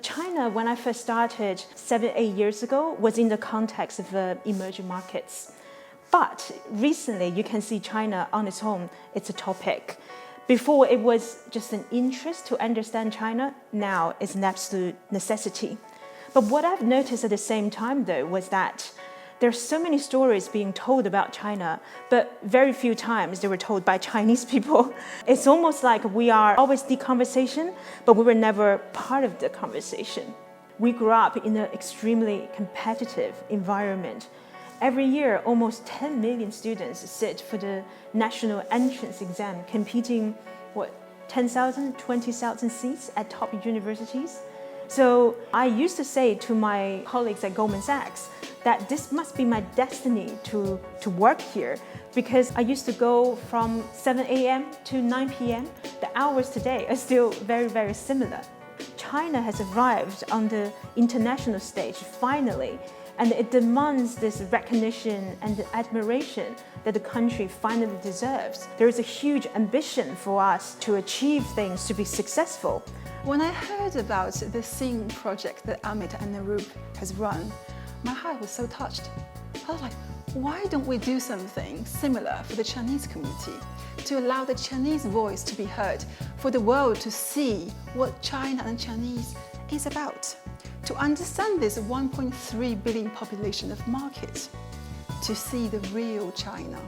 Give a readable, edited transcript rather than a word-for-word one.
China, when I first started 7-8 years ago, was in the context of emerging markets. But recently, you can see China on its own, it's a topic. Before, it was just an interest to understand China. Now, it's an absolute necessity. But what I've noticed at the same time, though, was that there are so many stories being told about China, but very few times they were told by Chinese people. It's almost like we are always the conversation, but we were never part of the conversation. We grew up in an extremely competitive environment. Every year, almost 10 million students sit for the national entrance exam, competing, 10,000, 20,000 seats at top universities. So I used to say to my colleagues at Goldman Sachs that this must be my destiny to work here, because I used to go from 7 a.m. to 9 p.m. The hours today are still very, very similar. China has arrived on the international stage finally, and it demands this recognition and admiration that the country finally deserves. There is a huge ambition for us to achieve things, to be successful. When I heard about the Sing project that Amit and Narup has run, my heart was so touched. I was like, why don't we do something similar for the Chinese community, to allow the Chinese voice to be heard, for the world to see what China and Chinese is about, to understand this 1.3 billion population of market, to see the real China.